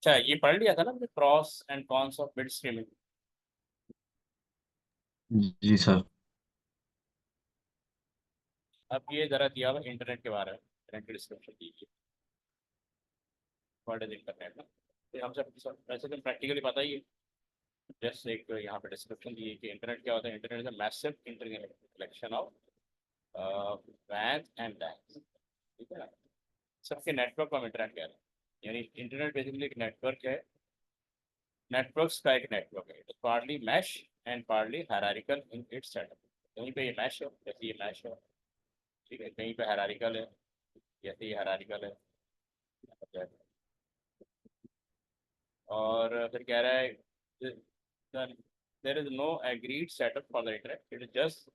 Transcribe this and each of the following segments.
अच्छा, ये पढ़ लिया था ना हमने, pros and cons of bit streaming. जी सर। अब ये जरा दिया हुआ इंटरनेट के बारे में, इंटरनेट की डिस्क्रिप्शन दीजिए। व्हाट इज इंटरनेट ना, ये हम सब वैसे तो प्रैक्टिकली पता ही है। जस्ट एक यहाँ पे डिस्क्रिप्शन दी है कि इंटरनेट क्या होता है। Internet is a massive internet collection of वैन एंड लैन्स। ठीक है ना, सबके नेटवर्क का हम इंटरनेट कह रहे हैं। यानी इंटरनेट बेसिकली एक नेटवर्क है, नेटवर्क्स का एक नेटवर्क है। Partly mesh and partly hierarchical in its setup. कहीं पे ये मैश है, जैसे ये मैश है। ठीक है, कहीं पे हायरार्किकल है, जैसे ये हायरार्किकल है। और फिर कह रहा है there is no agreed setup for the internet, it is just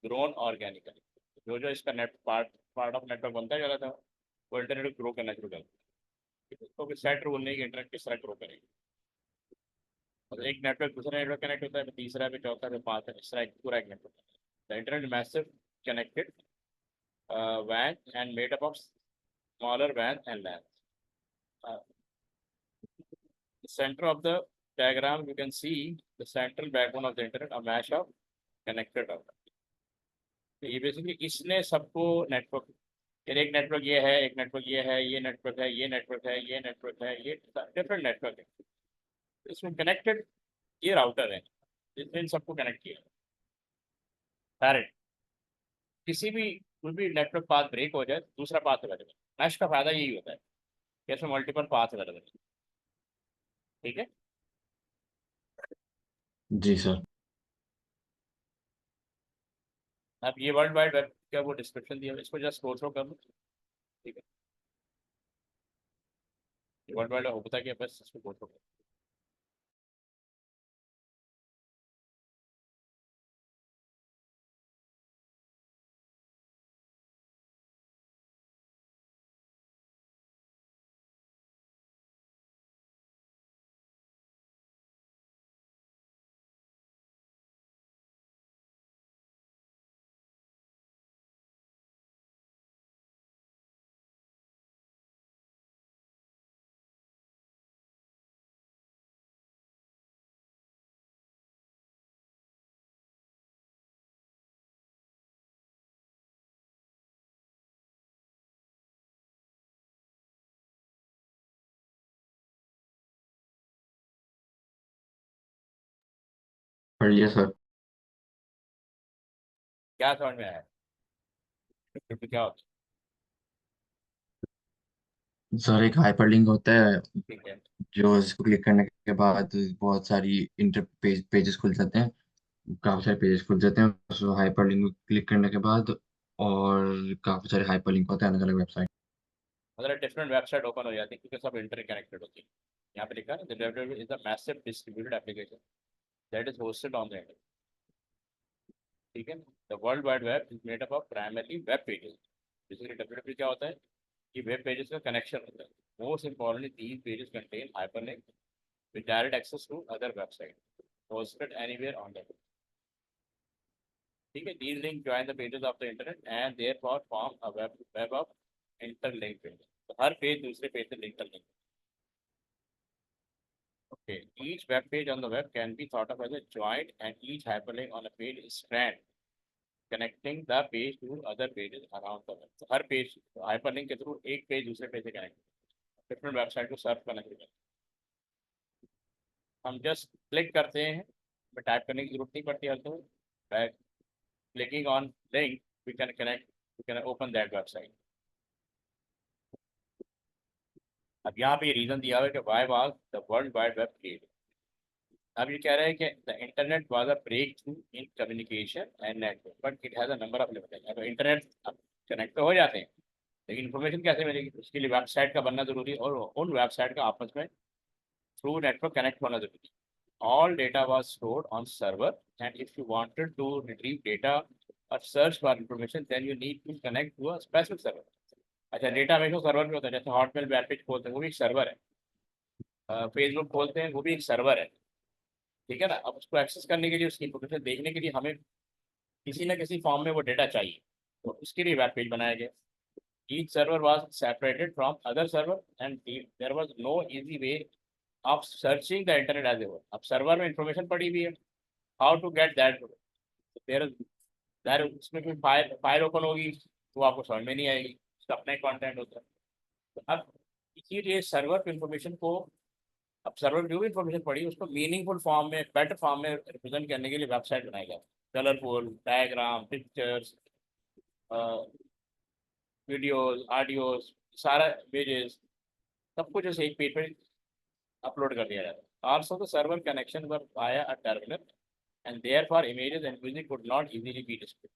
grown organically. जो जो इसका net part part of network बनता जा रहा था, वो इंटरनेट ग्रो करना शुरू कर दिया। तो फिर सेट रूल नहीं कि इंटरनेट किस तरह ग्रो करेगी। और एक नेटवर्क दूसरा नेटवर्क कनेक्ट होता है, फिर तीसरा, फिर चौथा, फिर पांचवा, इस तरह पूरा एक network. The internet massive connected WAN and made up of smaller WAN and LAN. Uh, the center of the diagram, you can see the central backbone of the internet, a mash of connected router. तो ये basically इसने सबको network, फिर एक network ये है, एक network ये है, ये नेटवर्क है, ये नेटवर्क है, ये नेटवर्क है, ये डिफरेंट नेटवर्क है। इसमें कनेक्टेड ये राउटर है जिसने इन सबको कनेक्ट किया डायरेक्ट। किसी भी कोई भी नेटवर्क पाथ ब्रेक हो जाए, दूसरा पाथ अवेलेबल। मैश का फायदा यही होता है कि इसमें मल्टीपल पाथ अवेलेबल है। ठीक है। जी सर। अब ये वर्ल्ड वाइड वेब का वो डिस्क्रिप्शन दिया है, इसको जस्ट गो थ्रू कर लो। ठीक है, ये वर्ल्ड वाइड होता है कि बस इसको गो थ्रू कर। पढ़ लिया सर। क्या समझ में आया, डिस्क्रिप्शन क्या होता सर एक हाइपरलिंक होता है है? ठीक है। जो इसको क्लिक करने के बाद बहुत सारी इंटर पेजेस खुल जाते हैं। काफी सारे पेजेस खुल जाते हैं उस हाइपरलिंक को क्लिक करने के बाद। और काफी सारे हाइपरलिंक होते हैं अलग अलग वेबसाइट। मतलब डिफरेंट वेबसाइट ओपन हो जाती है क्योंकि सब इंटर कनेक्टेड होती है। यहाँ पे लिखा है the web is a massive distributed application that is hosted on the internet. ठीक है, the world wide web is made up of primarily web pages. Basically W क्या होता है कि वेब पेजेस का कनेक्शन होता है। Most importantly these pages contain hyperlink with direct access to other website hosted anywhere on the web. ठीक है, these links join the pages of the internet and therefore form a web of interlinked pages. तो हर page दूसरे page से link कर link. Okay, each web page on the web can be thought of as a joint and each hyperlink on a page is strand connecting the page to other pages around the web. तो हर page hyperlink के through एक page दूसरे page से connect, different website को Surf करना शुरू करते हैं। हम जस्ट क्लिक करते हैं, टाइप करने की जरूरत नहीं पड़ती हर तो clicking on link, we can open that website. अब यहाँ पे रीजन दिया हुआ है कि why was the world wide web created. अब ये कह रहा है कि the internet was a breakthrough in communication and network but it has a number of limitations. अब इंटरनेट कनेक्ट तो हो जाते हैं, लेकिन इन्फॉर्मेशन कैसे मिलेगी, उसके लिए वेबसाइट का बनना जरूरी है और उन वेबसाइट का आपस में थ्रू नेटवर्क कनेक्ट होना जरूरी है। All data was stored on server and if you wanted to retrieve data or search for information then you need to connect to a specific server. अच्छा, डेटा हमेशा server पे होता है। जैसे Hotmail web page खोलते हैं वो भी एक सर्वर है, फेसबुक खोलते हैं वो भी एक सर्वर है। ठीक है ना, अब उसको एक्सेस करने के लिए, उसकी इंफॉर्मेशन देखने के लिए हमें किसी ना किसी फॉर्म में वो डेटा चाहिए, तो उसके लिए वेब पेज बनाया गया। Each server was separated from other server and there was no easy way of searching the internet as a whole. अब सर्वर में इंफॉर्मेशन पड़ी हुई है, how to get that, there there उसमें कोई फाइल फाइल ओपन होगी तो आपको समझ में नहीं आएगी, उसका अपना कंटेंट होता है। तो अब इसीलिए सर्वर इंफॉर्मेशन को, अब सर्वर जो भी इंफॉर्मेशन पड़ी उसको मीनिंगफुल फॉर्म में, बेटर फॉर्म में रिप्रेजेंट करने के लिए वेबसाइट बनाई जाती है, colourful diagram, pictures, videos, audios, सारा इमेजेस, सब कुछ उस एक पेज पे अपलोड कर दिया जाता है। Also the server connection were via a terminal and therefore images and music could not easily B display.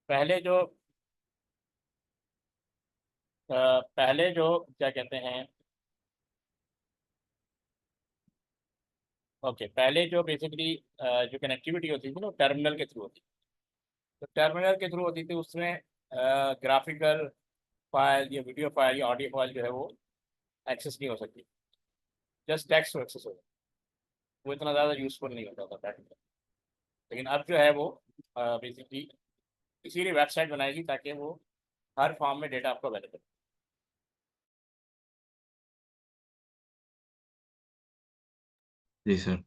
पहले जो पहले जो क्या कहते हैं, ओके, पहले जो बेसिकली जो कनेक्टिविटी होती थी ना टर्मिनल के थ्रू होती थी। तो टर्मिनल के थ्रू होती थी, उसमें ग्राफिकल फाइल या वीडियो फाइल या ऑडियो फाइल जो है वो एक्सेस नहीं हो सकती, जस्ट टेक्स्ट एक्सेस हो, वो इतना ज़्यादा यूजफुल नहीं होता था बैक में। लेकिन अब जो है वो बेसिकली इसीलिए वेबसाइट बनाएगी ताकि वो हर फॉर्म में डेटा आपको अवेलेबल। जी सर।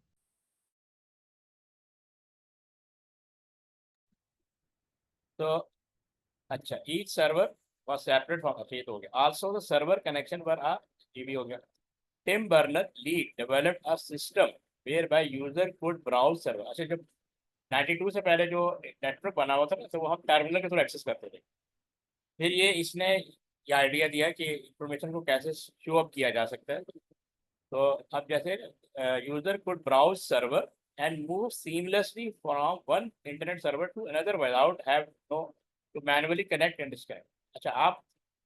तो अच्छा, each server was separate from, अच्छा ये तो हो गया। आल्सो द सर्वर कनेक्शन पर ये भी हो गया। Tim Berners Lee developed a system where by user could browse server. अच्छा, जब 92 से पहले जो नेटवर्क बना हुआ था ना, तो वो हम टर्मिनल के थ्रू एक्सेस करते थे। फिर ये इसने ये आइडिया दिया कि इंफॉर्मेशन को कैसे शो अप किया जा सकता है। तो अब जैसे user could browse server and move seamlessly from one internet server to another without have no to manually connect and disconnect. अच्छा, आप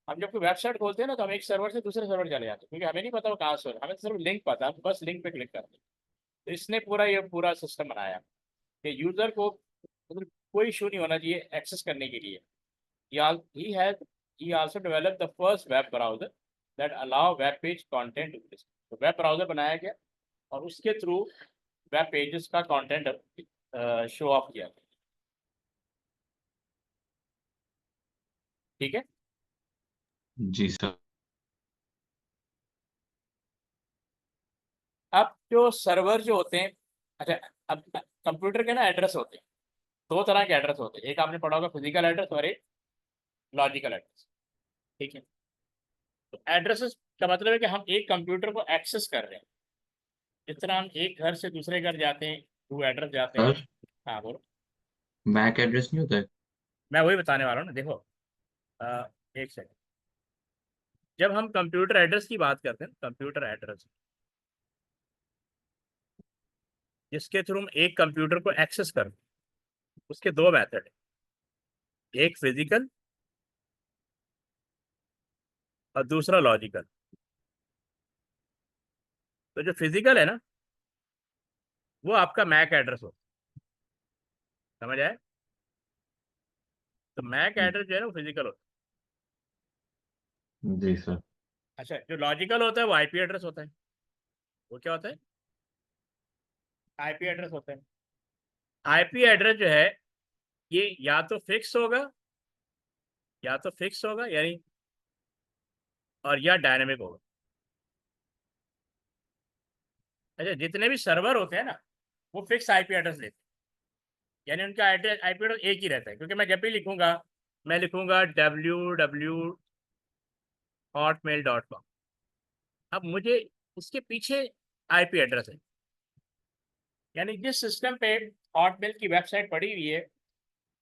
हम जब कोई वेबसाइट खोलते हैं ना, तो हम एक सर्वर से दूसरे सर्वर चले जाते हैं, क्योंकि हमें नहीं पता वो कहाँ से हो रहा है, हमें तो सिर्फ लिंक पता है, हम बस लिंक पे क्लिक करते हैं। तो इसने पूरा ये पूरा सिस्टम बनाया कि यूजर को मतलब कोई इशू नहीं होना चाहिए एक्सेस करने के लिए। he has he also developed the first web browser that allow web page content to be displayed। तो वेब ब्राउजर बनाया गया और उसके थ्रू वेब पेजेस का कंटेंट शो ऑफ किया। ठीक है। जी सर। अब जो सर्वर जो होते हैं, अच्छा, अब कंप्यूटर के ना एड्रेस होते हैं, दो तरह के एड्रेस होते हैं, एक आपने पढ़ा होगा फिजिकल एड्रेस और एक लॉजिकल एड्रेस। ठीक है। तो एड्रेसेस का मतलब है कि हम एक कंप्यूटर को एक्सेस कर रहे हैं, जिस तरह हम एक घर से दूसरे घर जाते हैं, टू एड्रेस जाते हैं। सर, हाँ बोलो। मैक एड्रेस नहीं होता है? मैं वही बताने वाला हूँ ना, देखो, एक सेकंड। जब हम कंप्यूटर एड्रेस की बात करते हैं, कंप्यूटर एड्रेस जिसके थ्रू हम एक कंप्यूटर को एक्सेस करते हैं, उसके दो मेथड है, एक फिजिकल और दूसरा लॉजिकल। तो जो फिजिकल है ना, वो आपका मैक एड्रेस होता है, समझ आए? तो मैक एड्रेस जो है ना वो फिजिकल होता जी सर। है। अच्छा, जो लॉजिकल होता है वो आईपी एड्रेस होता है। वो क्या होता है? आईपी एड्रेस होता है। आईपी एड्रेस जो है, ये या तो फिक्स होगा, या तो फिक्स होगा यानी, और या डायनेमिक होगा। अच्छा, जितने भी सर्वर होते हैं ना, वो फिक्स आईपी एड्रेस लेते हैं, यानी उनका एड्रेस आईपी एड्रेस एक ही रहता है। क्योंकि मैं जब भी लिखूंगा, मैं लिखूंगा www.hotmail.com। अब मुझे उसके पीछे आईपी एड्रेस है, यानी जिस सिस्टम पे हॉटमेल की वेबसाइट पड़ी हुई है,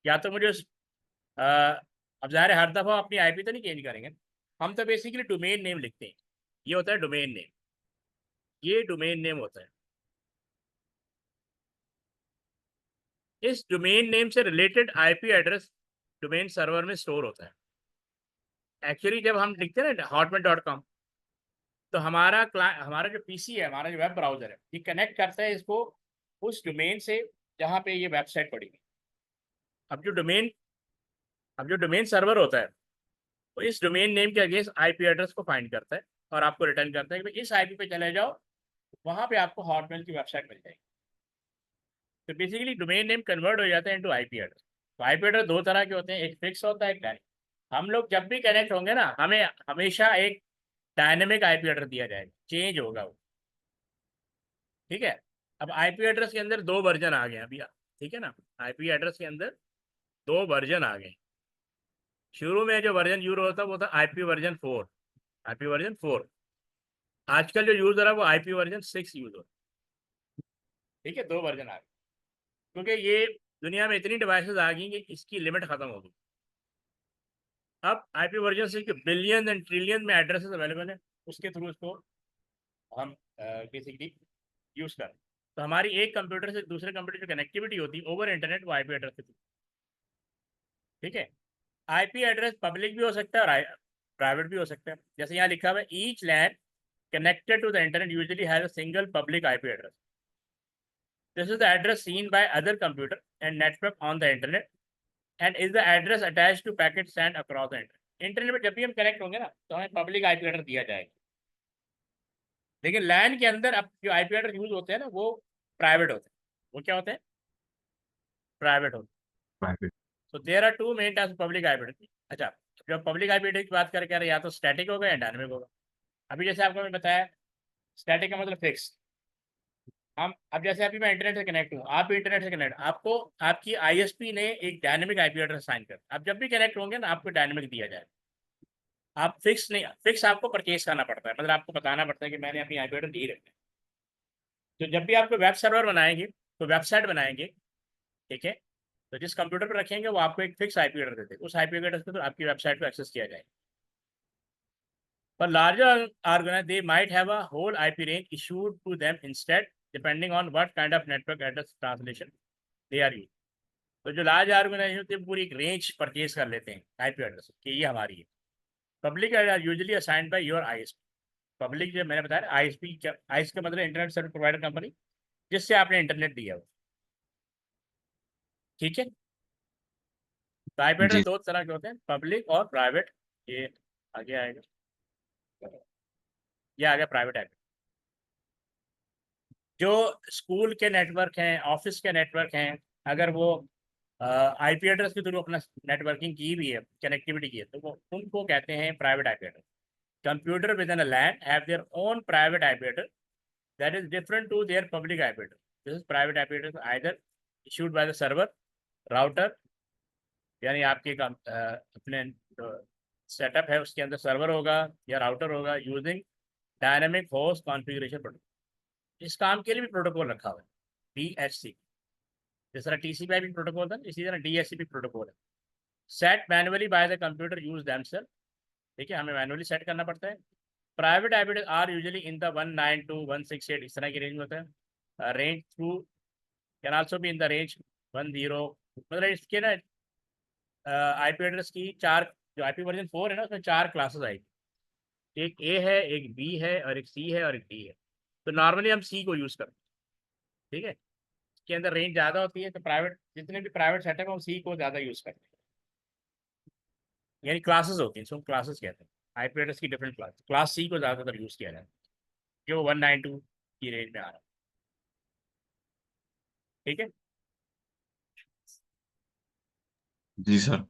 या तो मुझे अ, अब ज़ाहिर है हर दफ़ा अपनी आईपी तो नहीं चेंज करेंगे, हम तो बेसिकली डोमेन नेम लिखते हैं। ये होता है डोमेन नेम, ये डोमेन नेम होता है। इस डोमेन नेम से related IP address domain server में स्टोर होता है। एक्चुअली जब हम लिखते हैं ना hotmail.com, तो हमारा जो पीसी है, हमारा जो वेब ब्राउज़र है, ये कनेक्ट करता है इसको उस डोमेन से जहाँ पे ये वेबसाइट पड़ी है। अब जो डोमेन अब जो डोमेन सर्वर होता है, वो इस डोमेन नेम के अगेंस्ट आईपी एड्रेस को फाइंड करता है और आपको रिटर्न करता है कि भाई इस आईपी पे चले जाओ, वहाँ पे आपको हॉटमेल की वेबसाइट मिल जाएगी। तो बेसिकली डोमेन नेम कन्वर्ट हो जाता है इनटू आईपी एड्रेस। तो आईपी एड्रेस दो तरह के होते हैं, एक फिक्स होता है, एक डायनेमिक। हम लोग जब भी कनेक्ट होंगे ना, हमें हमेशा एक डायनेमिक आईपी एड्रेस दिया जाएगा, चेंज होगा वो। ठीक है। अब आईपी एड्रेस के अंदर 2 वर्जन आ गए अभी, ठीक है ना। आईपी एड्रेस के अंदर 2 वर्जन आ गए। शुरू में जो वर्जन यूज होता वो था आईपी वर्जन 4, आईपी वर्जन 4। आजकल जो यूज हो रहा है वो आईपी वर्जन 6 यूज हो रहा है। ठीक है, 2 वर्जन आ गए, क्योंकि ये दुनिया में इतनी डिवाइसेस आ गई कि इसकी लिमिट खत्म हो गई। अब आईपी वर्जन 6 के बिलियन एंड ट्रिलियन में एड्रेसेस अवेलेबल है, उसके थ्रू इसको हम बेसिकली यूज कर। तो हमारी एक कंप्यूटर से दूसरे कंप्यूटर की कनेक्टिविटी होती है ओवर इंटरनेट, वो आईपी एड्रेस के थ्रू। ठीक है। आईपी एड्रेस पब्लिक भी हो सकता है और प्राइवेट भी हो सकता है। जैसे यहाँ लिखा हुआ है, each LAN connected to the internet usually has a single public IP address. This is the address seen by other computer and network on the internet and is the address attached to packets sent across the internet. Internet में जब भी हम connect होंगे ना तो हमें public IP address दिया जाएगा, लेकिन लैन के अंदर अब जो आईपी एड्रेस यूज होते हैं ना वो प्राइवेट होते हैं। वो क्या होते हैं? प्राइवेट होते हैं। Private. So there are 2 main types of public IP address. अच्छा, जब पब्लिक आईपी एड्रेस की बात करें या तो स्टैटिक होगा या डायनेमिक होगा। अभी जैसे आपको मैं बताया, स्टैटिक का मतलब फिक्स। हम अब जैसे अभी मैं इंटरनेट से कनेक्ट हूँ, आप भी इंटरनेट से कनेक्ट, आपको आपकी आईएसपी ने एक डायनेमिक आईपी एड्रेस साइन कर, आप जब भी कनेक्ट होंगे ना आपको डायनेमिक दिया जाए। आप फिक्स नहीं, फिक्स आपको परचेज करना पड़ता है, मतलब आपको बताना पड़ता है कि मैंने अपनी आईपी एड्रेस दी रखी है। तो जब भी आपको वेब सर्वर बनाएंगे तो वेबसाइट बनाएंगे, ठीक है, तो जिस कंप्यूटर पर रखेंगे वो आपको एक फिक्स आईपी एड्रेस देते हैं, उस आईपी एड्रेस पे तो आपकी वेबसाइट को एक्सेस किया जाएगा। For larger organizations, they might have a whole IP range issued to them instead, depending on what kind of network address translation they are using. तो जो लार्ज ऑर्गेनाइजेशन होती है पूरी एक रेंज परचेज कर लेते हैं आईपी एड्रेस कि ये हमारी है। Public are usually assigned by your ISP. Public जो मैंने बताया आईएसपी, क्या आईएस का मतलब इंटरनेट सर्विस प्रोवाइडर कंपनी, जिससे आपने इंटरनेट दिया हो। ठीक है। तो आईपी एड्रेस जी। 2 तरह के होते हैं, पब्लिक और प्राइवेट। ये आगे आएगा, ये आ गया प्राइवेट आईपी। जो स्कूल के नेटवर्क हैं, ऑफिस के नेटवर्क हैं, अगर वो आईपी एड्रेस के थ्रू अपना नेटवर्किंग की भी है, कनेक्टिविटी की है, तो वो उनको कहते हैं private IP address. Computer with in a LAN have their own private IP address that is different to their public IP address. This is private IP address either issued by the server, router, यानी आपके अपने setup है उसके अंदर server होगा या router होगा, using dynamic host configuration protocol. इस काम के लिए भी प्रोटोकॉल रखा हुआ है, DHCP। जिस तरह TCP/IP प्रोटोकॉल था, इसी तरह DHCP प्रोटोकॉल है। Set manually by the computer use themself. ठीक है, हमें मैनुअली सेट करना पड़ता है। Private IP are usually in the 192.168 इस तरह की रेंज में होता है। Range through can also be in the range 10, मतलब इसके ना आईपी एड्रेस की 4, जो आईपी वर्जन 4 है ना उसमें 4 क्लासेस आएगी। एक ए है, एक बी है और एक सी है और एक डी है। तो नॉर्मली हम सी को यूज़ करते हैं। ठीक है, के अंदर रेंज ज़्यादा होती है तो प्राइवेट, जितने भी प्राइवेट सेटअप है वो सी को ज़्यादा यूज़ करते हैं। यानी क्लासेस होती हैं, इसको क्लासेस कहते हैं। आईपी एड्रेस की डिफरेंट क्लास, क्लास सी को ज़्यादातर यूज़ किया जाता है जो 192 की रेंज में आ रहा है। ठीक है। जी सर।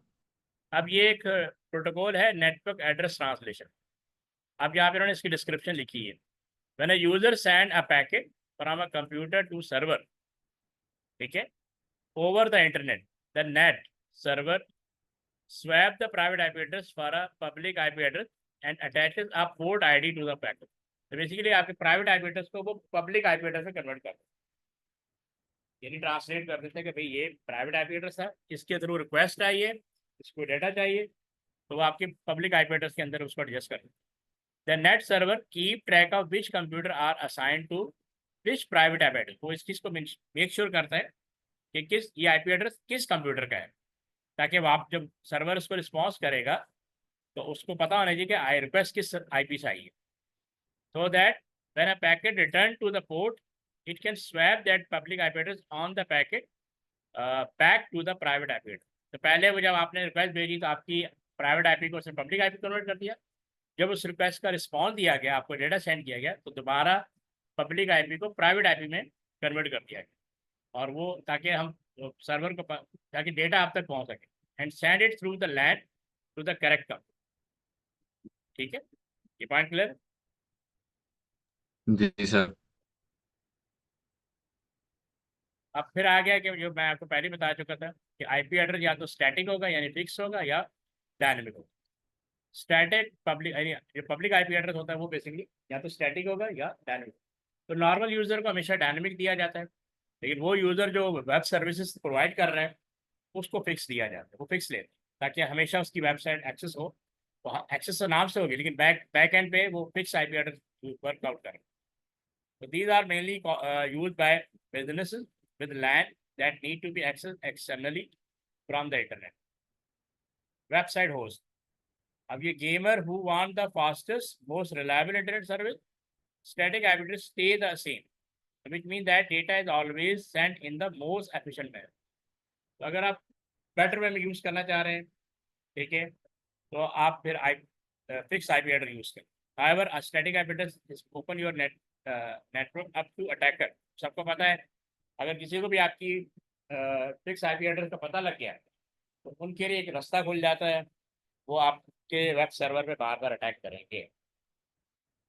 अब ये एक प्रोटोकॉल है नेटवर्क एड्रेस ट्रांसलेशन। अब यहाँ पे उन्होंने इसकी डिस्क्रिप्शन लिखी है। When a user send a packet from a computer to server, ठीक है, over the internet, the NAT server swap the private IP address for a public IP address and attaches a port ID to the packet. तो basically आपके private IP address को वो public IP address में convert करते हैं, यानी translate कर देते हैं कि भाई ये प्राइवेट आईपी एड्रेस है, इसके थ्रू रिक्वेस्ट आई है, इसको डाटा चाहिए, तो वो आपके पब्लिक आईपी एड्रेस के अंदर उसको एडजस्ट कर देते हैं। The NAT server keep track of which computer are assign to which private IP address. वो इस चीज़ को मेक श्योर करता है कि किस ये आईपी एड्रेस किस कंप्यूटर का है, ताकि वो आप जब सर्वर उसको रिस्पॉन्स करेगा तो उसको पता होना चाहिए कि आई रिक्वेस्ट किस आईपी से आई है, so that when a packet return to the port it can swap that public IP address on the packet back to the private IP address। तो पहले वो जब आपने रिक्वेस्ट भेजी तो आपकी प्राइवेट आईपी को उसने पब्लिक आईपी कन्वर्ट कर दिया। जब उस रिक्वेस्ट का रिस्पॉन्स दिया गया, आपको डेटा सेंड किया गया, तो दोबारा पब्लिक आईपी को प्राइवेट आईपी में कन्वर्ट कर दिया गया, और वो ताकि हम सर्वर को ताकि डेटा आप तक पहुंच सके and send it through the LAN to the correct computer. ठीक है, ये पॉइंट क्लियर? जी सर। अब फिर आ गया कि जो मैं आपको पहले बता चुका था कि आईपी एड्रेस या तो स्टैटिक होगा यानी फिक्स होगा या डायनेमिक होगा। स्टैटिक पब्लिक यानी जो पब्लिक आईपी एड्रेस होता है वो बेसिकली या तो स्टैटिक होगा या डायनेमिक। तो नॉर्मल यूजर को हमेशा डायनेमिक दिया जाता है, लेकिन वो यूजर जो वेब सर्विसेज प्रोवाइड कर रहे हैं उसको फिक्स दिया जाता है, वो फिक्स लेते हैं ताकि हमेशा उसकी वेबसाइट एक्सेस हो। तो एक्सेस तो नाम से होगी लेकिन बैक एंड पे वो फिक्स आईपी एड्रेस वर्कआउट करें। So these are mainly used by businesses with land that need to be accessed externally from the internet. Website host. अब ये gamer who want the fastest, most reliable internet service, static IP address stay the same, which means that data is always sent in the most efficient manner. तो अगर आप better way में use करना चाह रहे हैं, ठीक है, तो आप फिर फिक्स आईपी एड्रेस यूज करें। However, a static IP address is open your network up to attacker. सबको पता है अगर किसी को भी आपकी फिक्स आईपी एड्रेस का पता लग गया है तो उनके लिए एक रास्ता खुल जाता है, वो आपके वेब सर्वर पे बार बार अटैक करेंगे।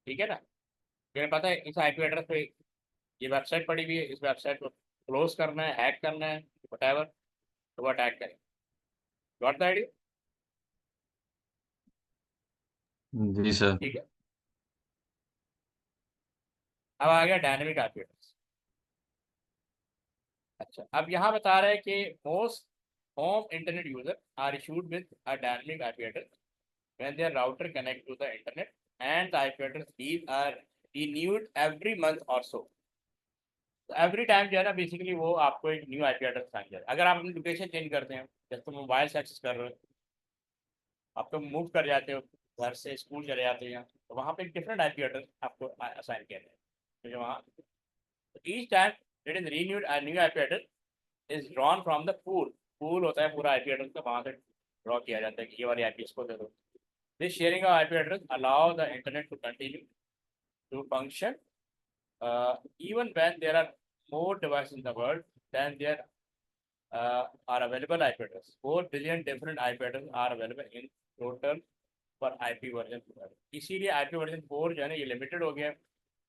ठीक है ना, तुम्हें पता है इस आईपी एड्रेस पे ये वेबसाइट पड़ी हुई है, इस वेबसाइट को क्लोज करना है, हैक करना है, वट तो वो अटैक करें। Got the idea? जी सर। ठीक है, अब आ गया डायनेमिक आईपी एड्रेस। अच्छा, अब यहाँ बता रहे हैं कि most home internet user are issued with a dynamic IP address when their router connect to the internet and the IP address these are renewed every month or so. तो every time जो है ना basically वो आपको एक new IP address आ जाए। अगर आप अपनी लोकेशन चेंज करते हैं, जैसे तो मोबाइल से एक्सेस कर रहे हो, आप तो मूव कर जाते हो, घर से स्कूल चले जाते हैं, तो वहाँ पे एक डिफरेंट आईपी एड्रेस आपको असाइन किया जाए। तो जो वहाँ each time it is renewed a new IP address is drawn from the pool. Pool होता है पूरा आईपी एड्रेस का, वहाँ से ड्रॉ किया जाता है कि ये वाली आईपी इसको दे दो। This sharing of IP address allow the internet to continue to function even when there are more devices in the world than there are available IP addresses. 4 billion different IP addresses are available in total for IP version 4। इसीलिए IP version 4 जो है ना ये limited हो गया,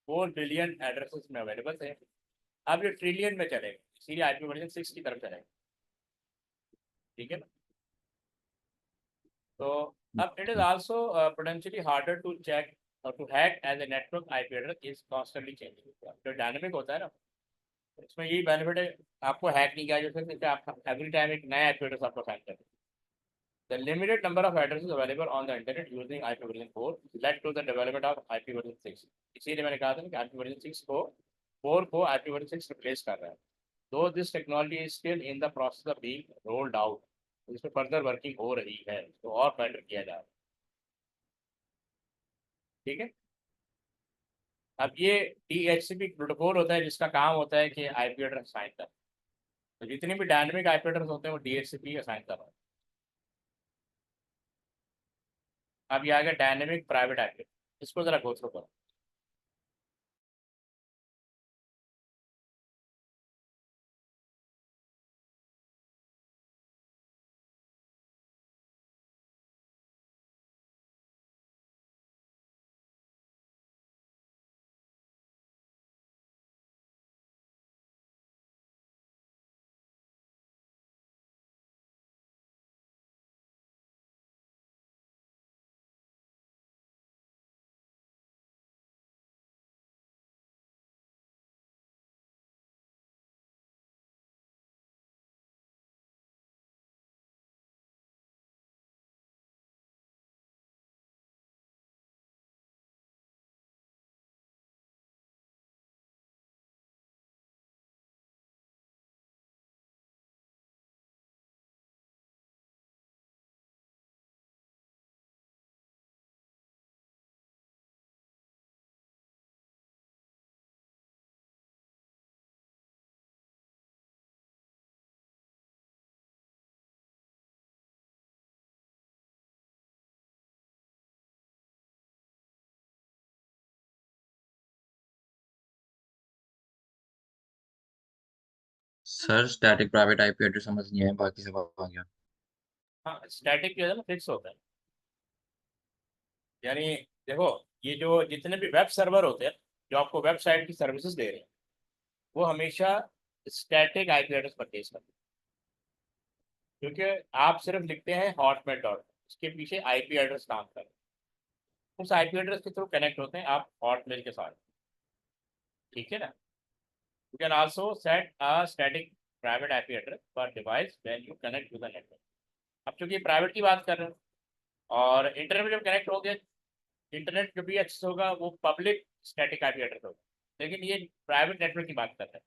4 billion addresses में available थे, अब ये ट्रिलियन में चलेगा, इसीलिए IP version 6 की तरफ चलेगा। ठीक है ना, तो अब it is also potentially harder to check or to hack as a network IP address is constantly changing। जो डायनेमिक होता है ना इसमें यही बेनिफिट है, आपको हैक नहीं किया जा सकता, आप एवरी टाइम एक नया IP एड्रेस आपको फाइंड करें। The limited number of addresses available on the internet using IP version 4 led to the development of IP version 6। इसीलिए मैंने कहा था कि IP version 6 को 4 को IP version 6 रिप्लेस कर रहा है। Though this technology is still in the process of being rolled out, इस पर फर्दर वर्किंग हो रही है, तो और बेटर किया जा रहा है। ठीक है, अब ये DHCP प्रोटोकॉल होता है जिसका काम होता है कि IP एड्रेस असाइन कर, तो जितने भी डायनेमिक IP एड्रेस होते हैं वो DHCP असाइन कर रहा है। अब ये आ गया डायनेमिक प्राइवेट IP, इसको जरा गो थ्रू करो। Sir static private IP address समझ नहीं है, बाकी सब आ गया। हाँ, स्टैटिक जो है ना फिक्स होता है, यानी देखो ये जो जितने भी वेब सर्वर होते हैं जो आपको वेबसाइट की सर्विसेज दे रहे हैं वो हमेशा स्टैटिक आईपी एड्रेस परचेज करते हैं, क्योंकि आप सिर्फ लिखते हैं हॉटमेल डॉट, उसके पीछे आईपी एड्रेस काम कर, उस आईपी एड्रेस के थ्रू कनेक्ट होते हैं आप हॉटमेल के साथ, ठीक है ना। You can also set a static private IP address per device when you connect to the network. अब चूंकि प्राइवेट की बात कर रहे हैं और इंटरनेट में जब कनेक्ट हो गए, इंटरनेट जो भी एक्सेस होगा वो पब्लिक स्टैटिक आईपी एड्रेस होगा, लेकिन ये प्राइवेट नेटवर्क की बात कर रहे हैं।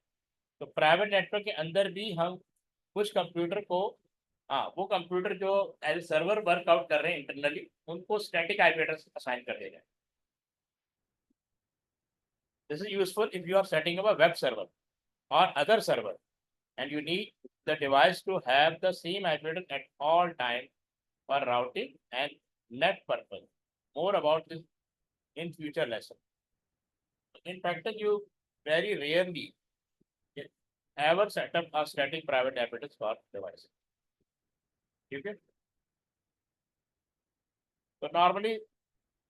तो प्राइवेट नेटवर्क के अंदर भी हम कुछ कंप्यूटर को, हाँ वो कंप्यूटर जो एज सर्वर वर्कआउट कर रहे हैं इंटरनली, उनको स्टैटिक आईपी एड्रेस असाइन कर देगा। This is useful if you are setting up a web server और other server and you need the device to have the same IP address at all time for routing and net purpose. More about this in future lesson. In practice, you very rarely ever set up a static private IP address for device. ठीक है, तो normally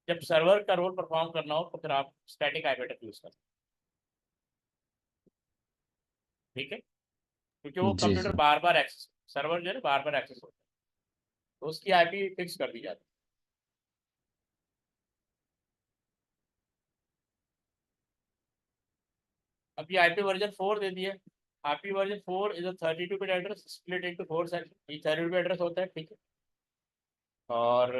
जब server का role perform करना हो तो फिर आप स्टैटिक आईपी एड्रेस यूज करते हैं, ठीक है, क्योंकि वो जी कंप्यूटर सर। बार बार एक्सेस, सर्वर जो है बार बार एक्सेस होता है, तो उसकी आईपी फिक्स कर दी जाती है। अब ये आईपी वर्जन 4 दे दिया। IP version 4 is a 32 bit address split into 4 section, ये 32 बिट एड्रेस होता है, ठीक है। और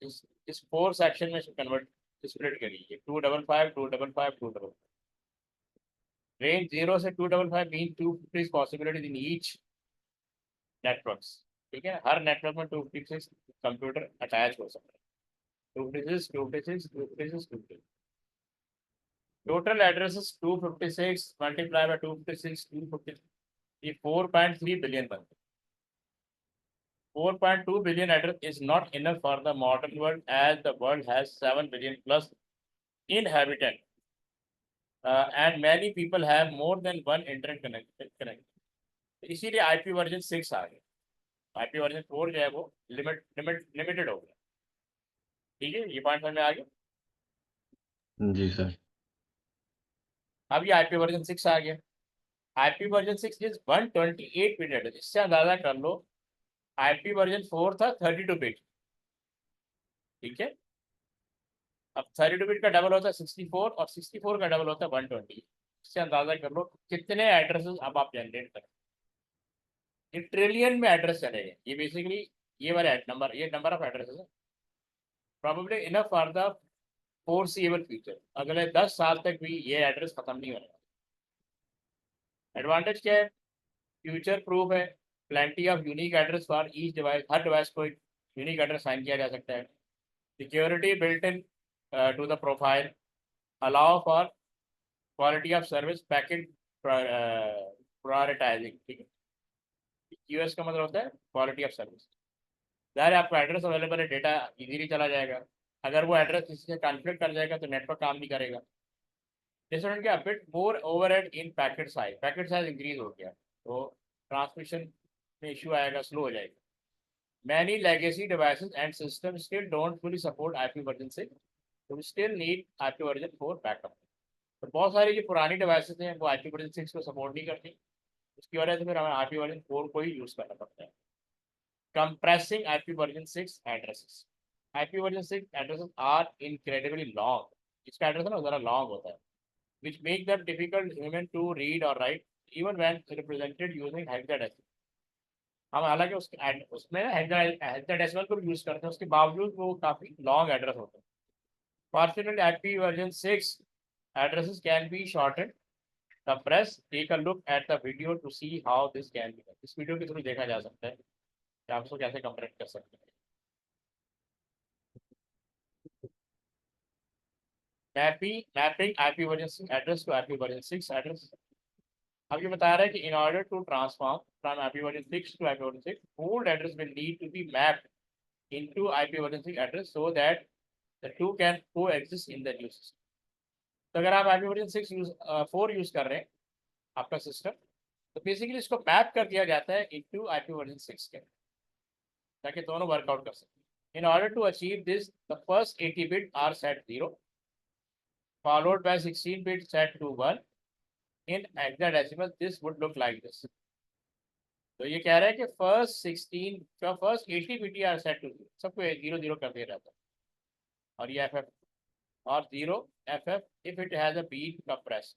इस 4 सेक्शन में कन्वर्ट स्प्लिट करिए, 255 255 255। रेंज 0 से 255 mean 250 possibilities in each networks, ठीक है, हर नेटवर्क में 256 कंप्यूटर अटैच हो सकता है, 256 256 256 256। टोटल एड्रेसेस 256 मल्टीप्लाई बाय 256 256, ये 4.3 बिलियन बनते हैं। 4.2 billion address is not enough for the modern world, as the world has 7 billion plus inhabitants, and many people have more than one internet connect। इसीलिए IP version 6 आ गया, IP version 4 जो है वो limited हो गया, ठीक है, ये पॉइंट समझ में आ गया। जी सर। अब ये आईपी वर्जन 6 आ गया। IP version 6 is 128 bit address, इससे अंदाजा कर लो आईपी वर्जन 4 था 32 बिट, ठीक है। अब 32 बिट का डबल होता है 64 और 64 का डबल होता है 120। इससे अंदाजा कर लो कितने एड्रेसेस अब आप जनरेट करें, ये ट्रिलियन में एड्रेस चलेंगे, ये बेसिकली ये वाले नंबर, ये नंबर ऑफ एड्रेसेस है, probably enough for the foreseeable future, अगले 10 साल तक भी ये एड्रेस खत्म नहीं होने वाला। एडवांटेज क्या है, फ्यूचर प्रूफ है, plenty of unique address for each device, हर डिवाइस को एक यूनिक एड्रेस साइन किया जा सकता है। Security built in to the profile, allow for quality of service packet prioritising, ठीक है, यूएस का मतलब होता है क्वालिटी ऑफ सर्विस। ज़ाहिर है आपको एड्रेस अवेलेबल है, डेटा इजीली चला जाएगा, अगर वो एड्रेस किसी से कॉन्फ्लिक्ट कर जाएगा तो नेटवर्क काम नहीं करेगा। डिसएडवांटेज क्या, बिट मोर ओवरहेड इन पैकेट साइज इंक्रीज हो गया तो ट्रांसमिशन में इशू आएगा, स्लो हो जाएगा। Many legacy devices and system still don't fully support IP version 6, तो we still need IP version 4 backup. तो बहुत सारी जो पुरानी डिवाइसेस हैं वो आईपी वर्जन 6 को सपोर्ट नहीं करती, उसकी वजह से फिर हमें आईपी वर्जन 4 को ही यूज़ करना पड़ता है। Compressing IP version 6 addresses, IP version 6 addresses are incredibly long, इसका एड्रेस है ना ज़रा लॉन्ग होता है, which make them difficult even to read or write even when represented using hexadecimal। हम हालांकि उसमें हेक्साडेसिमल को भी यूज करते हैं, उसके बावजूद वो काफी लॉन्ग एड्रेस होते हैं। Fortunately IP version 6 addresses can be shortened, compressed। Take a look at the video to see how this can be done। इस वीडियो के थ्रू देखा जा सकता है कि आप इसको कैसे कंप्रेस कर सकते हैं। Mapping IP version 6 address to IP version 6 address. अब ये बता रहा है कि in order to transform from IP version 6 to IP version 6, old address will need to be mapped into IP version 6 address so that the two can coexist in the new system. तो अगर आप IP version 6 4 use कर रहे हैं आपका system, तो basically इसको map कर दिया जाता है इनटू आईपी वर्जन 6 के, ताकि दोनों वर्कआउट कर सकें। In order to achieve this the first 80 bit are set 0 followed by 16 bit set to 1 in hexadecimal this would look like this. तो ये कह रहा है कि first 80 bit are set to सबको 0 0 कर दिया जाता है, और ये FF और 0 FF if it has a bit compress.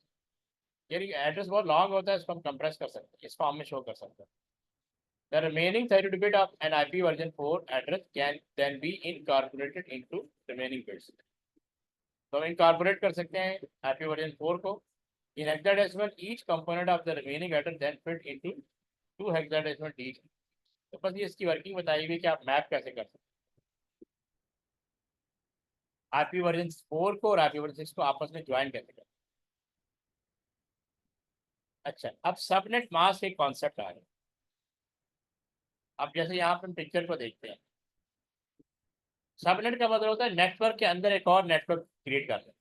यानी एड्रेस बहुत लॉन्ग होता है, इसको हम कंप्रेस कर सकते हैं, इस फॉर्म में शो कर सकते हैं। The remaining 32 bit of an IP version 4 address can then be incorporated into remaining bits. तो हम incorporate कर सकते हैं IP version 4 को। In hexadecimal, each component of the remaining address then fit into 2 hexadecimal each. तो बस ये इसकी वर्किंग बताई हुई कि आप मैप कैसे कर सकते हैं IP वर्जन 4 को और IP वर्जन 6 को आपस में ज्वाइन कैसे करते हैं। अच्छा, अब सबनेट मास्क एक कॉन्सेप्ट आ रहा है। अब जैसे यहाँ पे हम पिक्चर को देखते हैं, सबनेट का मतलब होता है नेटवर्क के अंदर एक और नेटवर्क क्रिएट करना,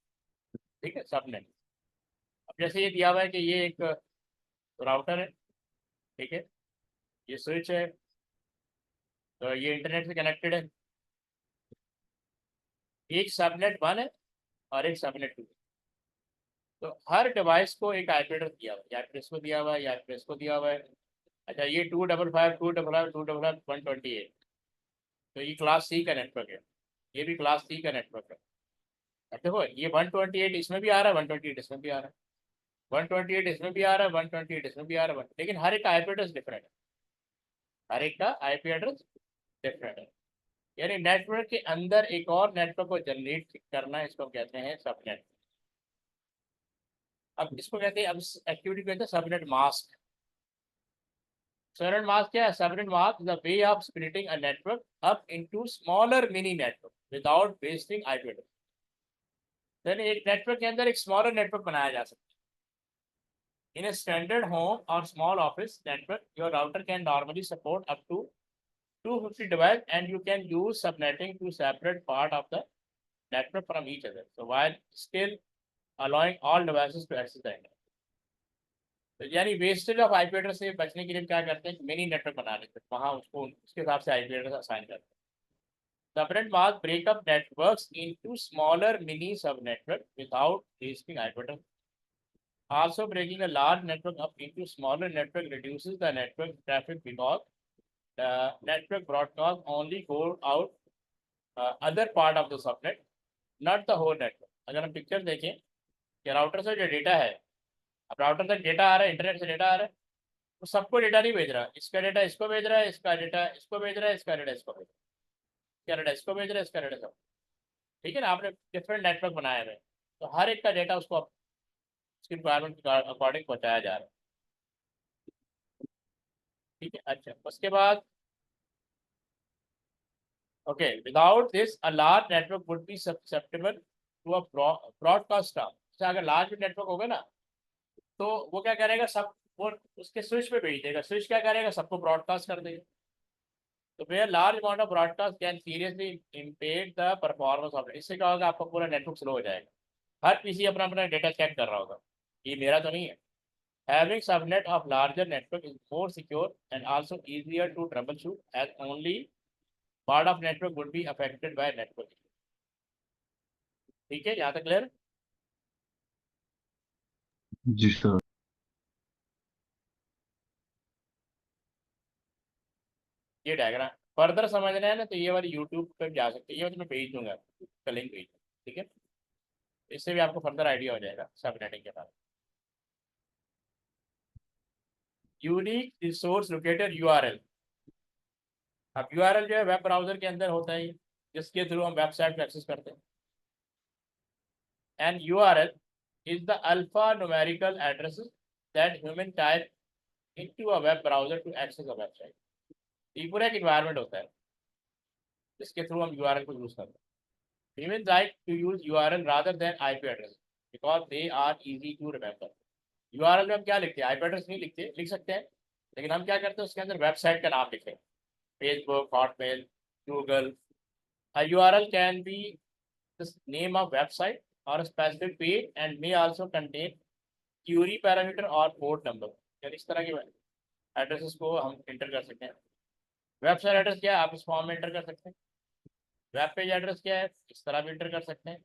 ठीक है, सबनेट। अब जैसे ये दिया हुआ है कि ये एक राउटर है, ठीक है, ये स्विच है, तो ये इंटरनेट से कनेक्टेड है। एक सबनेट 1 है और एक सबनेट 2। तो हर डिवाइस को एक आईपी एड्रेस दिया हुआ है, या एड्रेस को दिया हुआ है, या एड्रेस को दिया हुआ है। अच्छा, ये 255 तो ये क्लास सी का नेटवर्क है, ये भी क्लास सी का नेटवर्क है। अब देखो ये 128 इसमें भी आ रहा है, 128 इसमें भी आ रहा है, 128 इसमें भी आ रहा है, 128 इसमें भी आ रहा है, लेकिन हर एक का आईपी एड्रेस डिफरेंट है, हर एक का आईपी एड्रेस डिफरेंट है। यानी नेटवर्क के अंदर एक और नेटवर्क को जनरेट करना, इसको कहते हैं सबनेट। अब इसको कहते हैं, अब इस एक्टिविटी को कहते हैं सबनेट मास्क। सबनेट मास्क क्या है? Subnet mask the way of splitting a network up into smaller mini network without wasting IP address। यानी एक नेटवर्क के अंदर एक स्मॉलर नेटवर्क बनाया जा सकता है। In a standard home or small office network, your router can normally support up to 250 devices, and you can use subnetting to separate part of the network from each other, so while still allowing all devices to access the internet। तो यानी wastage of IP address से बचने के लिए क्या करते हैं, mini network बना लेते हैं, वहाँ उसको उसके हिसाब से आईपी एड्रेस असाइन करते हैं। Subnet mask break up networks into smaller mini subnetwork without wasting IP address। Also, breaking a large network up into smaller network reduces the network traffic because the network broadcast only go out other part of the subnet, not the whole network। अगर हम picture देखें कि router से जो data है, अब router तक data आ रहा है, इंटरनेट से डेटा आ रहा है, तो सबको डेटा नहीं भेज रहा, इसका डेटा इसको भेज रहा है, इसका डेटा इसको भेज रहा है, इसका डेटा इसको भेज रहा है, इसका डेटा इसको भेज रहा है, इसका डेटा सब, ठीक है ना। आपने डिफरेंट नेटवर्क बनाए हुए, तो हर एक का डेटा उसको उसकी रिक्वायरमेंट के अकॉर्डिंग पहुँचाया जा रहा है, ठीक है। अच्छा, उसके बाद okay, without this a large network would be susceptible to a broadcast trans. अगर लार्ज नेटवर्क होगा ना, तो वो क्या करेगा, सब वो उसके स्विच पे भेज देगा, स्विच क्या करेगा, सबको ब्रॉडकास्ट कर देगा। तो where large amount of broadcast can seriously impair the performance of, इससे क्या होगा, आपका पूरा नेटवर्क स्लो हो जाएगा, हर पीसी अपना अपना डेटा चेक कर रहा होगा, ये मेरा तो नहीं है। Having subnet of larger network is more secure and also easier to troubleshoot, as only part of network would be affected by network। ठीक है, यहाँ तक क्लियर? जी सर। ये डायग्राम फर्दर समझना है ना, तो ये वाली यूट्यूब पर जा सकते हैं, ये मैं भेज दूंगा का लिंक भेज, ठीक है, इससे भी आपको फर्दर आइडिया हो जाएगा सबनेटिंग के बारे में। Unique resource locator URL। अब URL जो है वेब ब्राउजर के अंदर होता है, जिसके थ्रू हम वेबसाइट को एक्सेस करते हैं। And URL is the alphanumerical addresses that human type into a web browser to access a website। ये पूरा एक इन्वायरमेंट होता है जिसके थ्रू हम URL को यूज करते हैं। Humans like to use URL rather than IP address because they are easy to remember। URL में हम क्या लिखते हैं, IP address नहीं लिखते, लिख सकते हैं, लेकिन हम क्या करते हैं, उसके अंदर वेबसाइट का नाम लिखते हैं, Facebook, Hotmail, Google. A URL can be the name of website or a specific page and may also contain query parameter और पोर्ट नंबर, यानी इस तरह के एड्रेसेस को हम इंटर कर सकते हैं। वेबसाइट एड्रेस क्या है, आप इस फॉर्म में इंटर कर सकते हैं। वेब पेज एड्रेस क्या है, इस तरह भी इंटर कर सकते हैं।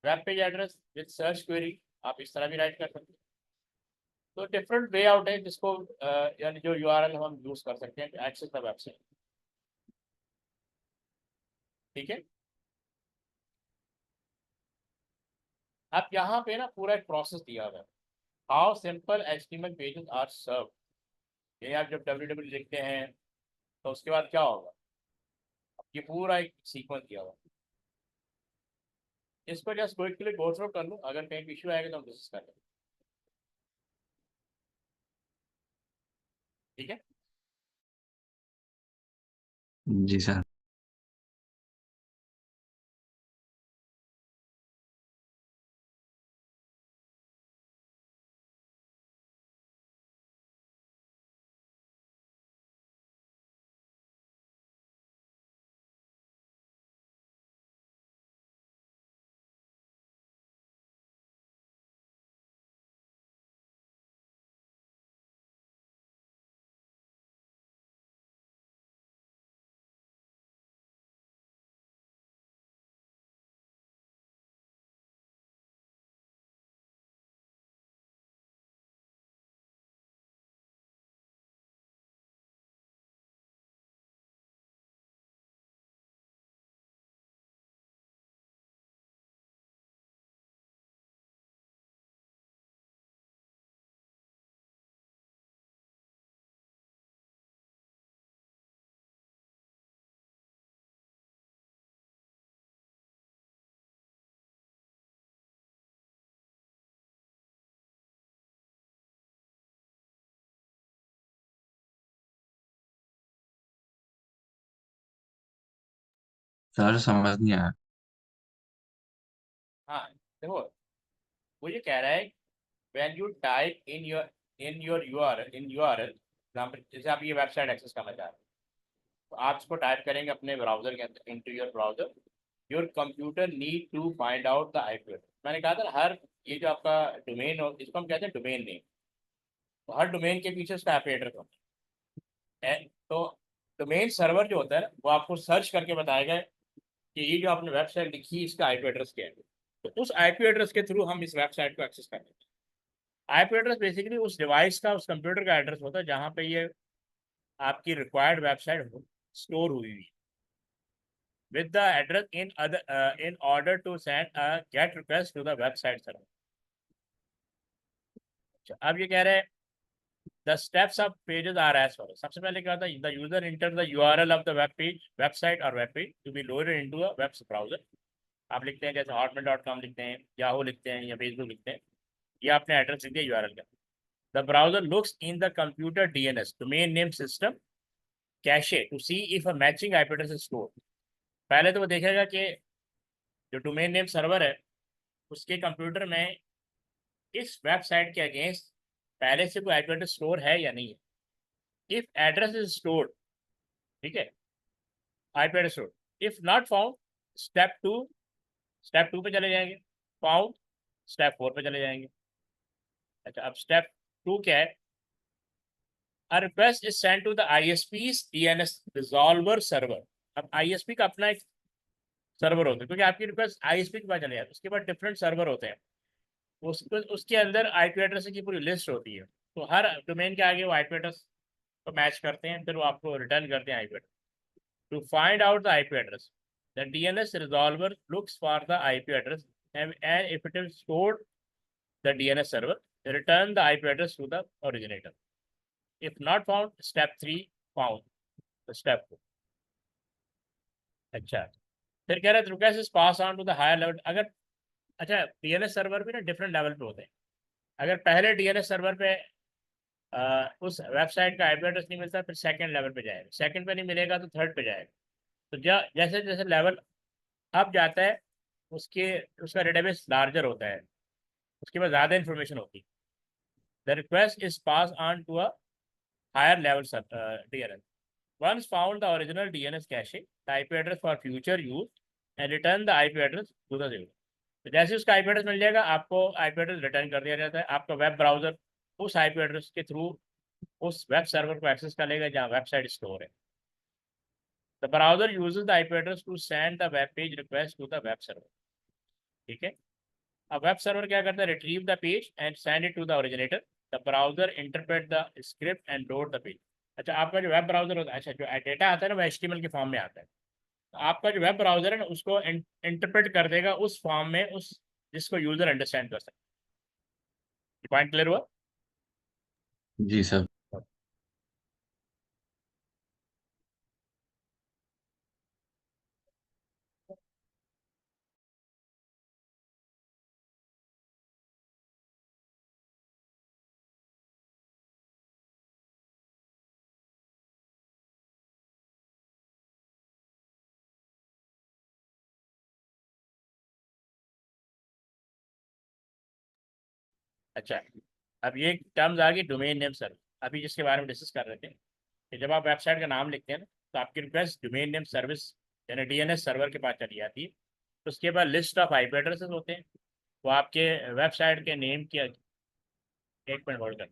Web page address with search query आप इस तरह भी राइट कर सकते हैं। तो डिफरेंट वे आउट है जिसको यानी जो यूआरएल हम यूज कर सकते हैं एक्सेस द वेबसाइट। ठीक है, अब यहाँ पे ना पूरा एक प्रोसेस दिया हुआ है, how simple HTML pages are serve. ये आप जब www लिखते हैं तो उसके बाद क्या होगा, ये पूरा एक सीक्वेंस दिया हुआ है। इस पर जस्ट क्विकली गो थ्रू कर लूँ, अगर कहीं इशू आएगा तो हम डिस्कस कर लेंगे। ठीक है, जी सर। सर समझ नहीं आया। हाँ देखो, वो ये कह रहा है when you type in your URL example, जैसे आप ये वेबसाइट एक्सेस करना चाह रहे हैं तो आप इसको टाइप करेंगे अपने ब्राउजर के अंदर, into your browser, your computer need to find out the IP address. मैंने कहा था हर ये जो आपका डोमेन हो इसको हम कहते हैं डोमेन नेम, तो हर डोमेन के पीछे उसका आईपी एड्रेस होता है। तो डोमेन सर्वर जो होता है ना, वो आपको सर्च करके बताएगा कि ये जो आपने वेबसाइट लिखी है इसका आईपी एड्रेस क्या है। तो उस आईपी एड्रेस के थ्रू हम इस वेबसाइट को एक्सेस कर लेते हैं। आईपी एड्रेस बेसिकली उस डिवाइस का, उस कंप्यूटर का एड्रेस होता है जहाँ पे ये आपकी रिक्वायर्ड वेबसाइट स्टोर हुई है, with the address in order to send a GET request to the website server। अब ये कह रहे हैं the steps of pages are as follows। सबसे पहले क्या होता है, the user enter the URL of the web page, website or web page to be loaded into a web browser। आप लिखते हैं जैसे hotmail.com लिखते हैं, Yahoo लिखते हैं या Facebook लिखते हैं, ये आपने एड्रेस लिख दिया URL का। The browser looks in the computer DNS domain name system cache to see if a matching IP address is stored। पहले तो वो देखेगा कि जो डोमेन नेम सर्वर है उसके कंप्यूटर में इस वेबसाइट के अगेंस्ट पहले से कोई आईपी एड्रेस स्टोर है या नहीं है। इफ एड्रेस इज स्टोर्ड, ठीक है, IP address stored, if not found, step two पे चले जाएंगे, फाउंड स्टेप 4 पे चले जाएंगे। अच्छा, अब स्टेप 2 क्या है, a request is send to the ISP's DNS resolver server. अब आईएसपी का अपना एक सर्वर होता है, क्योंकि आपकी रिक्वेस्ट आईएसपी के पास चले जाती है, उसके बाद डिफरेंट सर्वर होते हैं, उसके अंदर आईपी एड्रेस की पूरी लिस्ट होती है। तो हर डोमेन के आगे वो आईपी एड्रेस को मैच करते हैं, फिर वो आपको रिटर्न करते हैं IP address. To find out the IP address, the DNS resolver looks for the IP address and if it is stored the DNS server return the IP address to the originator. If not found, step 3 found, step 4। अच्छा, फिर कह रहे हैं request is pass on to the higher level. अगर अच्छा, DNS server भी ना different level पे होते हैं। अगर पहले डीएनएस सर्वर पे उस वेबसाइट का आईपी एड्रेस नहीं मिलता, फिर सेकंड लेवल पे जाएगा, सेकंड पे नहीं मिलेगा तो थर्ड पे जाएगा। तो जैसे जैसे लेवल अप जाता है उसके उसका डेटाबेस लार्जर होता है, उसके बाद ज़्यादा इन्फॉर्मेशन होती है। The request is pass on to a higher level DNS. Once found the original DNS cache the IP address for future use and return the IP address to the user. तो जैसे उसका IP address मिल जाएगा आपको IP address return कर दिया जाता है। आपका वेब ब्राउजर उस आईपी एड्रेस के थ्रू उस वेब सर्वर को एक्सेस कर लेगा जहाँ वेबसाइट स्टोर है। The browser uses the IP address to send the web page request to the web server. ठीक है, अब वेब सर्वर क्या करता है, retrieve the page and send it to the originator. The browser interpret the script and load the page. अच्छा, आपका जो web browser होता है, अच्छा, जो डेटा आता है ना वो HTML के फॉर्म में आता है, तो आपका जो वेब ब्राउजर है ना उसको इंटरप्रेट कर देगा उस फॉर्म में, उस जिसको यूजर अंडरस्टैंड कर सके। पॉइंट क्लियर हुआ? जी सर। अच्छा, अब ये टर्म्स आ गई डोमेन नेम सर्विस, अभी जिसके बारे में डिस्कस कर रहे थे कि जब आप वेबसाइट का नाम लिखते हैं ना तो आपकी रिक्वेस्ट डोमेन नेम सर्विस यानी DNS सर्वर के पास चली जाती है। तो उसके बाद लिस्ट ऑफ आईपी एड्रेसेस होते हैं, वो आपके वेबसाइट के नेम की, एक मिनट होल्ड कर।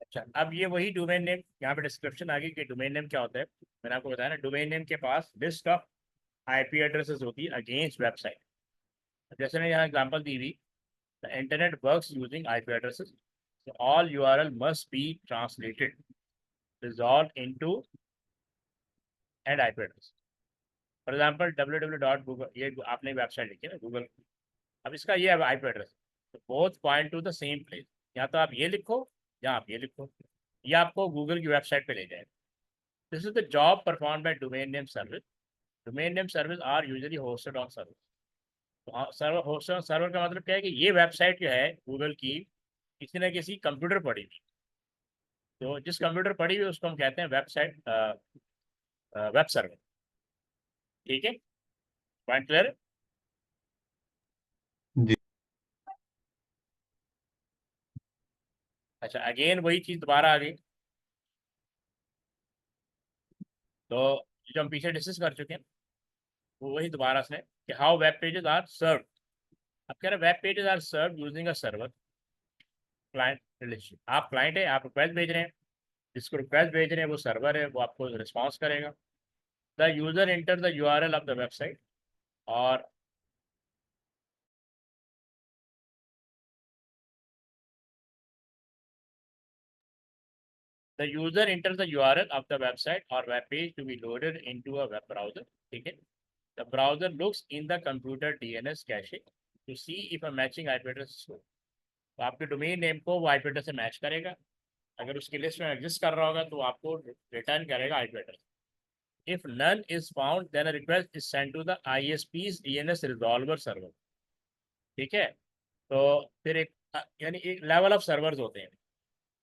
अच्छा, अब ये वही डोमेन नेम, यहाँ पे डिस्क्रिप्शन आ गई कि डोमेन नेम क्या होता है। मैंने आपको बताया ना, डोमेन नेम के पास लिस्ट ऑफ आईपी एड्रेसेस होती है अगेंस्ट वेबसाइट। जैसे मैंने यहाँ एग्जांपल दी हुई, the internet works using IP addresses, all URL must be translated resolve into and IP address. For example www.google, ये आपने वेबसाइट लिखी है ना गूगल, अब इसका ये आईपी एड्रेस, तो both point two the same place. या तो आप ये लिखो या आप ये लिखो, ये आपको गूगल की वेबसाइट पे ले जाएगा। This is the job perform by domain name service. Domain name service are usually hosted on server. तो सर्वर, होस्टेड ऑन सर्वर का मतलब क्या है कि ये वेबसाइट जो है गूगल की, किसी न किसी कंप्यूटर पड़ी हुई, तो जिस कंप्यूटर पड़ी हुई उसको हम कहते हैं वेबसाइट, वेब सर्वर। ठीक है, पॉइंट क्लियर? जी। अच्छा, अगेन वही चीज दोबारा आ गई, तो जो हम पीछे डिस्कस कर चुके हैं वो वही दोबारा से कि how web pages are serve. अब कह रहे web pages are serve using a server client relationship. आप क्लाइंट है, आप रिक्वेस्ट भेज रहे हैं, जिसको रिक्वेस्ट भेज रहे हैं वो सर्वर है, वो आपको रिस्पॉन्स करेगा। The user enter the URL of the website, और the user enters the URL of the website or web page to be loaded into a web browser. ठीक है, the browser looks in the computer DNS cache to see if a matching IP address is stored। तो आपके domain name को वो IP address से match करेगा, अगर उसकी लिस्ट में एग्जिस्ट कर रहा होगा तो आपको रिटर्न करेगा IP address. If none is found, then a request is sent to the ISP's DNS resolver server। ठीक है, तो फिर एक यानी एक लेवल ऑफ सर्वर्स होते हैं,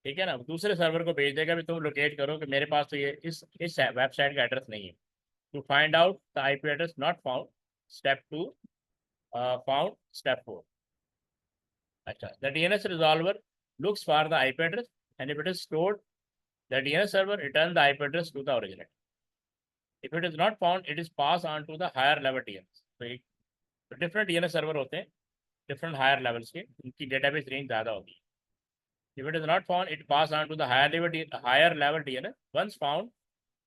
ठीक है ना, दूसरे सर्वर को भेज देगा भी तुम लोकेट करो कि मेरे पास तो ये इस वेबसाइट का एड्रेस नहीं है। To find out the IP address not found, step 2, found step 4। अच्छा, the DNS resolver looks for the IP address, and if it is stored, the DNS server returns the IP address to the originator। If it is not found, it is passed on to the higher level DNS। तो different DNS server होते हैं, different higher levels के, उनकी database range ज़्यादा होती है। If it is not found, it pass on to the higher level DNS. Once found,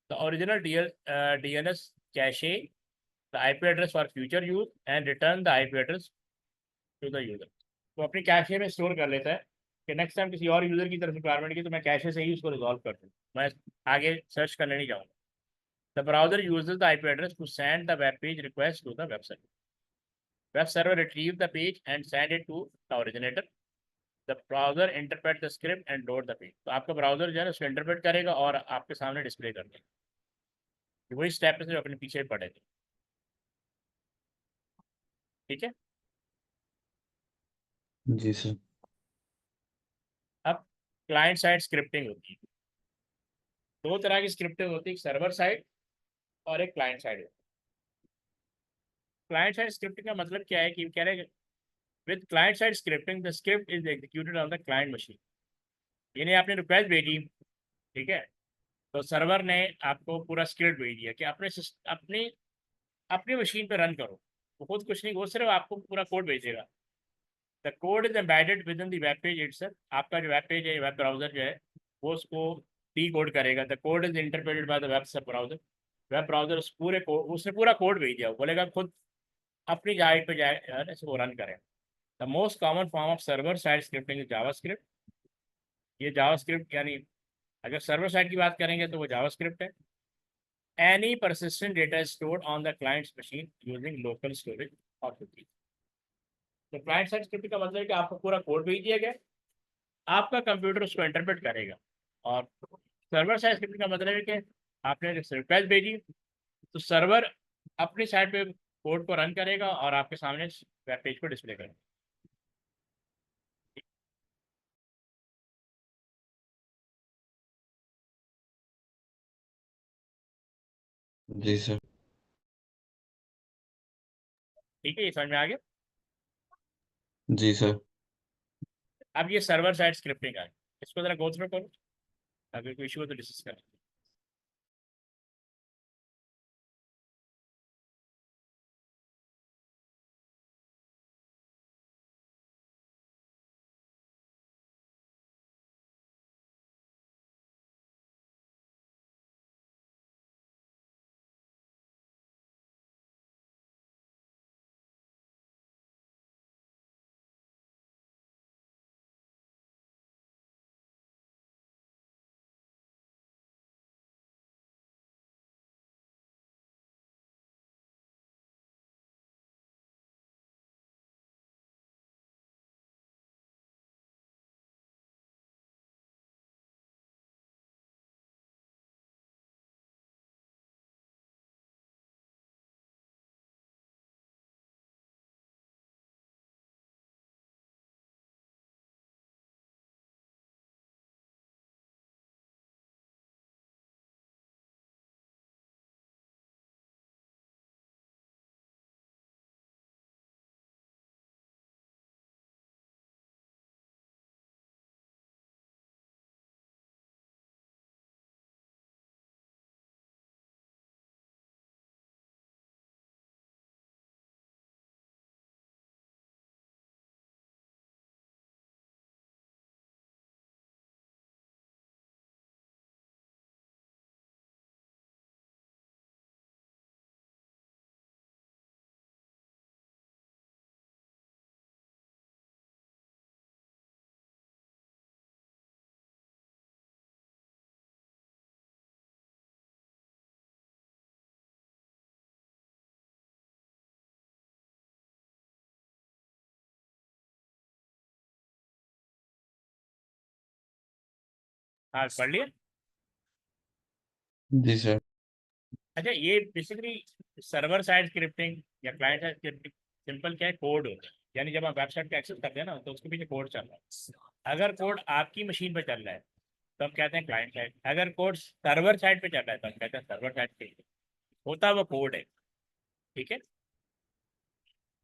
the original DNS cache the IP address for future use and return the IP address to the user। तो अपनी cache में store कर लेता है कि next time किसी और user की तरफ रिक्वायरमेंट की तो मैं कैशे से ही उसको रिजॉल्व कर दूँ, मैं आगे सर्च करने नहीं जाऊँगा। The browser uses the IP address to send the web page request to the website। Web server retrieve the page and send it to the originator। The browser interpret the script and load the page। तो आपका browser जो है उसको interpret करेगा और आपके सामने display कर देगा। वही स्टेप है जो अपने पीछे पड़े थे। ठीक है। जी सर। अब क्लाइंट साइड स्क्रिप्टिंग होती है। दो तरह की स्क्रिप्टिंग होती है, एक सर्वर साइड और एक client side. Client side scripting का मतलब क्या है कि कह रहे हैं with client side scripting the script is executed on the client machine. यानी आपने रिक्वेस्ट भेजी, ठीक है, तो सर्वर ने आपको पूरा स्क्रिप्ट भेज दिया कि अपनी अपनी मशीन पे रन करो। वो खुद कुछ नहीं, वो सिर्फ आपको पूरा कोड भेजेगा। The code is embedded with in the web page itself. आपका जो वेब पेज है, वेब ब्राउजर जो है, वो उसको डी कोड करेगा। The code is interpreted by the web सब ब्राउजर। वेब ब्राउजर उस पूरे कोड, उसने पूरा कोड भेज दिया, बोलेगा खुद अपनी साइट पे जाए इसको रन करें। The most common form of server side scripting is JavaScript. ये जावास्क्रिप्ट यानी अगर सर्वर साइड की बात करेंगे तो वो जावास्क्रिप्ट है। Any persistent data is stored on the client's machine using local storage or cookies। तो क्लाइंट साइड स्क्रिप्टिंग का मतलब है कि आपको पूरा कोड भेज दिया गया, आपका कंप्यूटर उसको इंटरप्रेट करेगा। और सर्वर साइड स्क्रिप्टिंग का मतलब है कि आपने रिक्वेस्ट भेजी तो सर्वर अपनी साइड पे कोड को रन करेगा और आपके सामने वेब पेज को डिस्प्ले करेगा। जी सर। ठीक है, ये समझ में आ गया। जी सर। अब ये सर्वर साइड स्क्रिप्टिंग है, इसको जरा गो थ्रू करो, अगर कोई इशू हो तो डिस्कस करें। हाँ, पढ़ लिया। जी सर। अच्छा, ये बेसिकली सर्वर साइड स्क्रिप्टिंग या क्लाइंट साइड स्क्रिप्टिंग सिंपल क्या है, कोड होता है। यानी जब आप वेबसाइट का एक्सेस करते हैं ना तो उसके पीछे कोड चल रहा है। अगर कोड आपकी मशीन पे चल रहा है तो हम कहते हैं क्लाइंट साइड। अगर कोड सर्वर साइड पे चल रहा है तो हम कहते हैं सर्वर साइड पे होता है वो कोड है। ठीक है।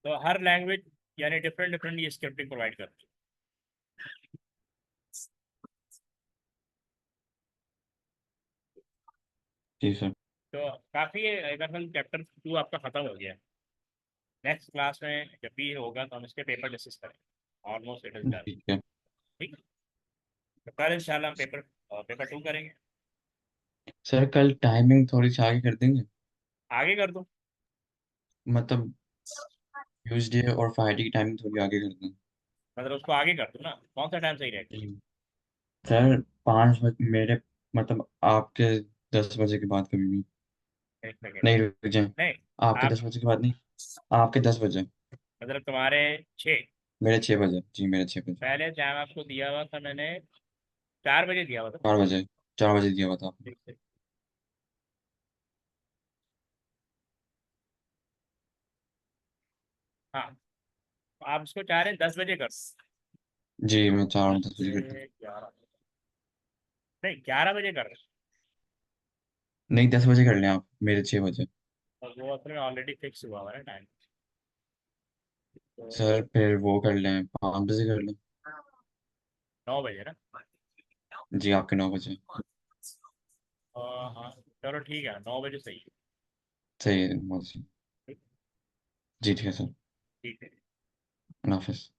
तो हर लैंग्वेज यानी डिफरेंट डिफरेंट ये स्क्रिप्टिंग प्रोवाइड करती है। जी सर। तो काफ़ी अगर चैप्टर 2 आपका ख़त्म हो गया। नेक्स्ट क्लास में जब भी होगा तो हम इसके पेपर डिस्कस करेंगे। Almost it is done. ठीक है। ठीक है। तो कल इंशाल्लाह हम पेपर 2 करेंगे। सर कल टाइमिंग थोड़ी सी आगे कर देंगे। आगे कर दो। मतलब ट्यूसडे और फ्राइडे की टाइमिंग थोड़ी आगे कर दें। मतलब उसको आगे कर दो ना, कौन सा टाइम सही रहेगा? सर 5 बजे मेरे, मतलब आपके 10 बजे के बाद कभी भी। एक सेकेंड। नहीं रुक जाए। नहीं, आपके आप 10 बजे के बाद नहीं, आपके 10 बजे। मतलब तुम्हारे 6। मेरे 6 बजे जी, मेरे 6 बजे। पहले टाइम आपको दिया हुआ था मैंने, 4 बजे दिया हुआ था। 4 बजे, 4 बजे दिया हुआ था आपने। ठीक है। हाँ, तो आप इसको चाह रहे हैं 10 बजे कर। जी मैं 10 बजे करता हूँ। 11, नहीं 11 बजे कर। नहीं 10 बजे कर लें आप, मेरे 6 बजे। और वो असल में ऑलरेडी फिक्स हुआ हुआ है टाइम। तो सर फिर वो कर लें, 5 बजे कर लें। 9 बजे ना? जी आपके 9 बजे। हाँ, चलो ठीक है, 9 बजे सही है। सही है, बहुत सही। ठीक। जी ठीक है सर। ठीक है। अल्लाह हाफिज़।